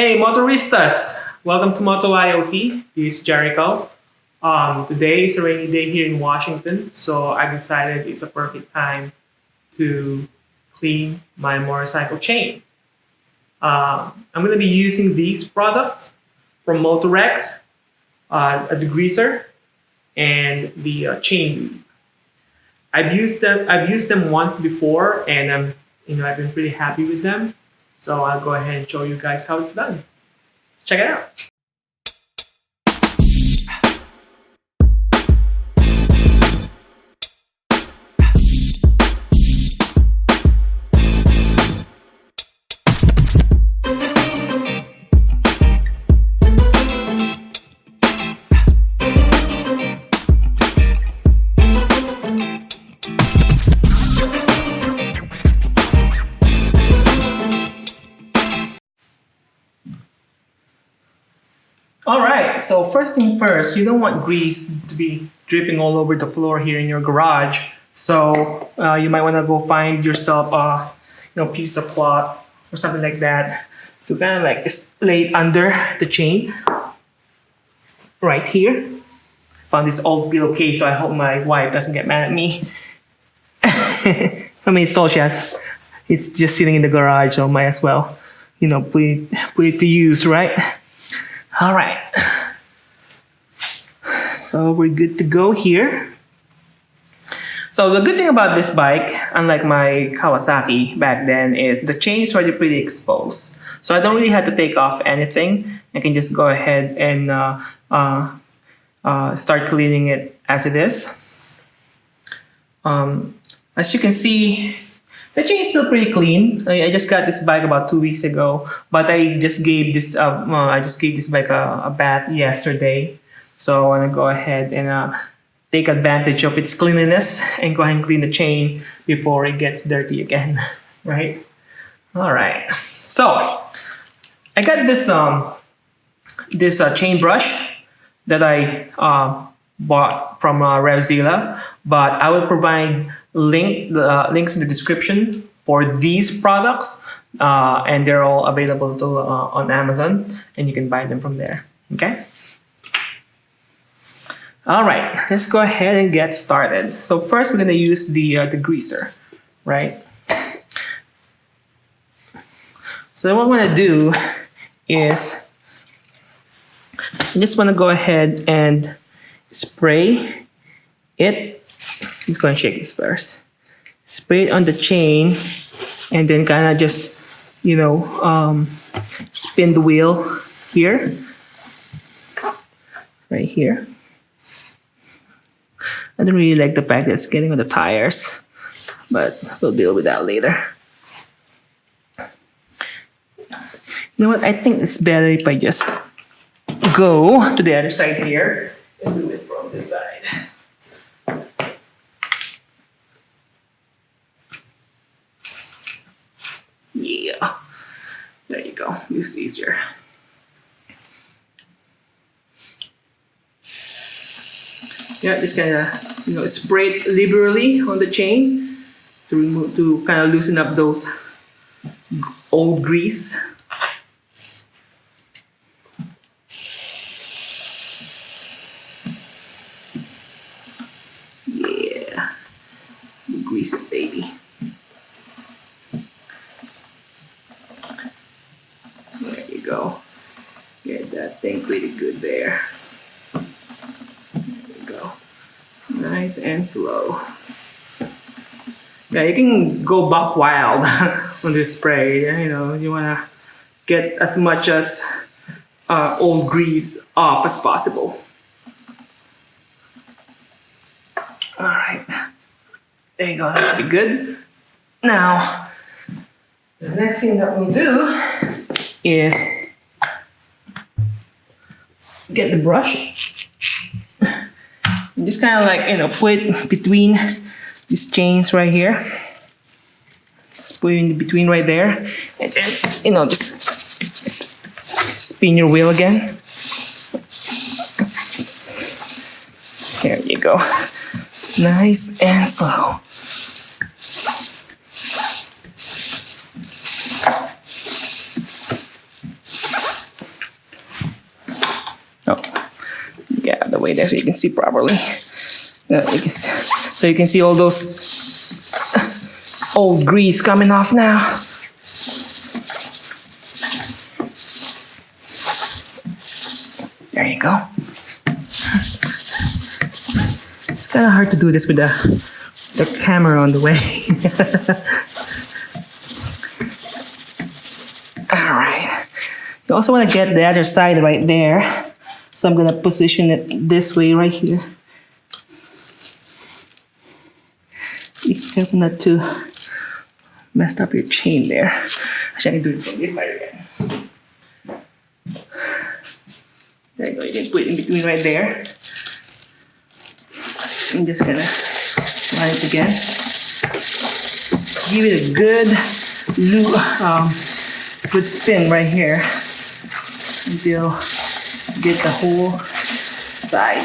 Hey, motoristas! Welcome to Moto IoT. This is Jericho. Today is a rainy day here in Washington, so I decided it's a perfect time to clean my motorcycle chain. I'm going to be using these products from Motorex, a degreaser, and the chain lube. I've used them once before, and I've been pretty happy with them. So I'll go ahead and show you guys how it's done. Check it out. Alright, so first thing first, you don't want grease to be dripping all over the floor here in your garage. So you might want to go find yourself a piece of cloth or something like that to kind of like just lay it under the chain right here. Found this old pillowcase, so I hope my wife doesn't get mad at me. I mean, it's all shit. It's just sitting in the garage, so might as well, put it to use, right? All right, so we're good to go here. So the good thing about this bike, unlike my Kawasaki back then, is the chain is already pretty exposed. So I don't really have to take off anything. I can just go ahead and start cleaning it as it is. As you can see, the chain is still pretty clean. I just got this bike about 2 weeks ago, but I just gave this bike a bath yesterday. So I want to go ahead and take advantage of its cleanliness and go ahead and clean the chain before it gets dirty again, right? All right. So I got this chain brush that I bought from Revzilla, but I will provide links in the description for these products, and they're all available on Amazon, and you can buy them from there. Okay. All right, let's go ahead and get started. So first, we're gonna use the degreaser, right? So what I'm gonna do is I just want to go ahead and spray it. He's going to shake this first. Spray it on the chain and then kind of just, spin the wheel here. Right here. I don't really like the fact that it's getting on the tires, but we'll deal with that later. You know what? I think it's better if I just go to the other side here and do it from this side. Yeah, there you go. It's easier. Yeah, just kind of spray it liberally on the chain to kind of loosen up those old grease. Yeah, grease it, baby. There you go. Get that thing pretty good there. There you go. Nice and slow. Yeah, you can go buck wild on this spray. You want to get as much as old grease off as possible. All right. There you go. That should be good. Now, the next thing that we'll do is get the brush and just kind of like put it between these chains right here. Just put it in between right there, and then just spin your wheel again. There you go. Nice and slow. way there so you can see properly. So you can see all those old grease coming off now. There you go. It's kind of hard to do this with the camera on the way. All right. You also want to get the other side right there. So I'm going to position it this way right here. Be careful not to mess up your chain there. Actually, I can do it from this side again. There you go. You can put it in between right there. I'm just gonna line it again. Give it a good spin right here until you get the whole side.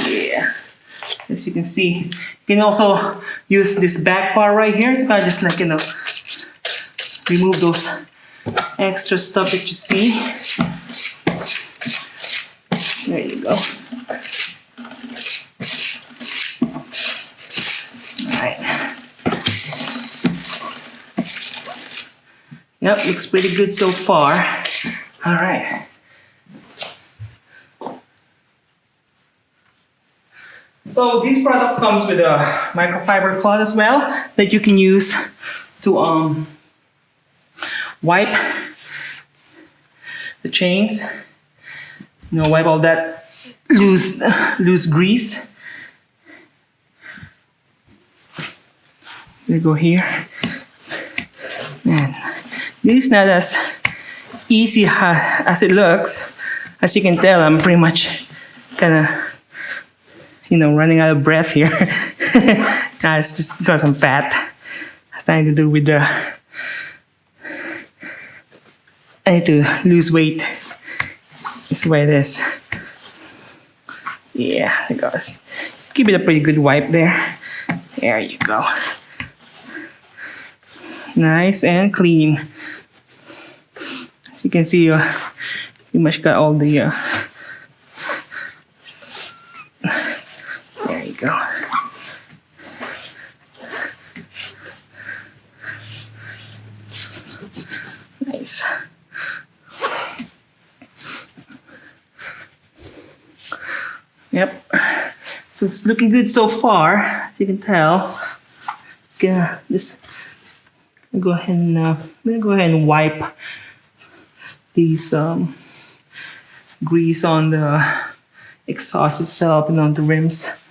Yeah. As you can see, you can also use this back part right here to kind of just like, you know, remove those extra stuff that you see. There you go. Alright. Yep, looks pretty good so far. Alright. So these products comes with a microfiber cloth as well that you can use to wipe the chains. You know, wipe all that loose grease. There you go here. Man, this is not as easy as it looks. As you can tell, I'm pretty much kind of, you know, running out of breath here. It's just because I'm fat. It's nothing to do with the... I need to lose weight. That's the way it is. Yeah, there it goes. Just give it a pretty good wipe there. There you go. Nice and clean. As you can see, you pretty much got all the... There you go. Nice. Yep. So it's looking good so far, as you can tell. Gonna just go ahead and I'm gonna go ahead and wipe these grease on the exhaust itself and on the rims.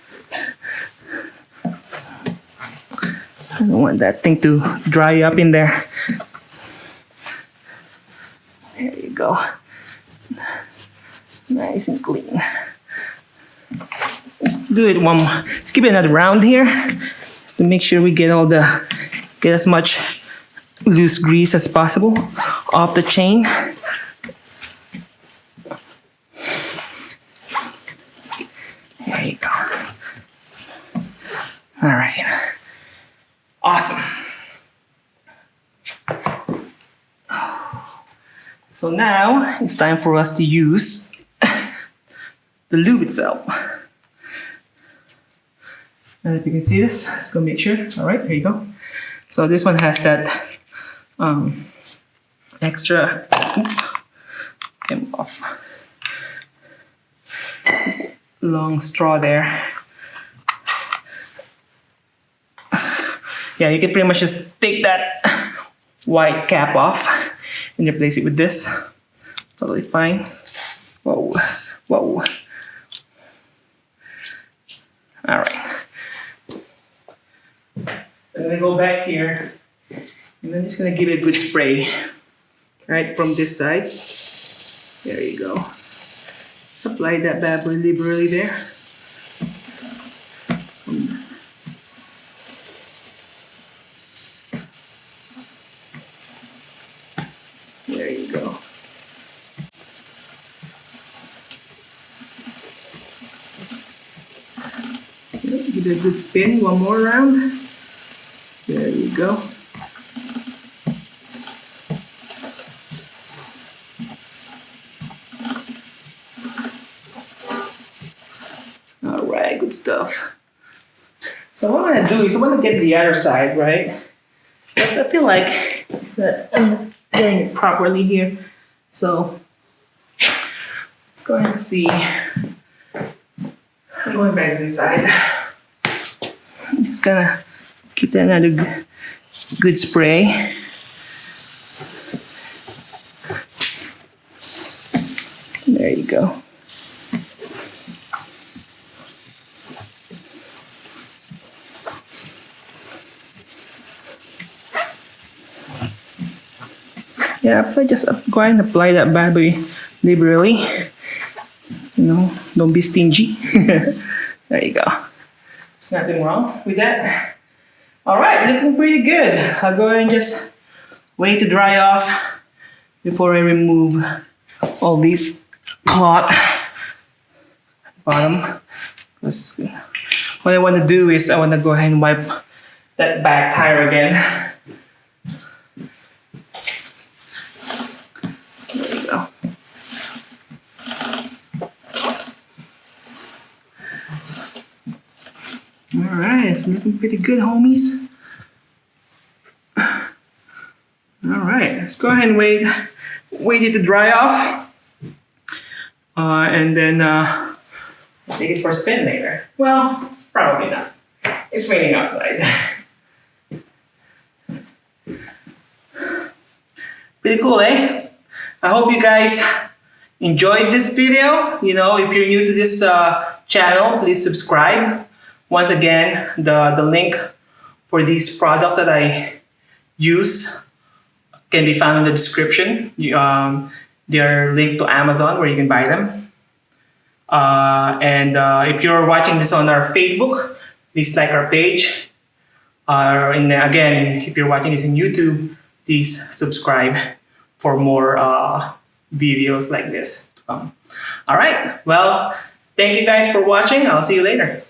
I don't want that thing to dry up in there. There you go. Nice and clean. Let's do it one more. Let's give it another round here, just to make sure we get as much loose grease as possible off the chain. There you go. All right. Awesome. So now it's time for us to use the lube itself. And if you can see this, let's go make sure. All right, there you go. So this one has that extra, came off, this long straw there. Yeah, you can pretty much just take that white cap off and replace it with this. Totally fine. Whoa, whoa. All right. I'm gonna go back here and I'm just gonna give it a good spray right from this side. There you go. Just apply that bad boy liberally there. There you go. Give it a good spin, one more round. There you go. stuff. So what I'm gonna do is I'm gonna get the other side, right? Because I feel like I'm not getting it properly here. So let's go ahead and see. I'm going back to this side. Just gonna give that another good spray. There you go. Yeah, I just go ahead and apply that bad boy liberally. You know, don't be stingy. There you go. There's nothing wrong with that. All right, looking pretty good. I'll go ahead and just wait to dry off before I remove all this cloth at the bottom. What I want to do is I want to go ahead and wipe that back tire again. There you go. All right, it's looking pretty good, homies. All right, let's go ahead and wait it to dry off. And then take it for a spin later. Well, probably not. It's raining outside. Pretty cool, eh? I hope you guys enjoyed this video. You know, if you're new to this channel, please subscribe. Once again, the link for these products that I use can be found in the description. They're linked to Amazon where you can buy them. And if you're watching this on our Facebook, please like our page. And again, if you're watching this on YouTube, please subscribe for more videos like this. All right. Well, thank you guys for watching. I'll see you later.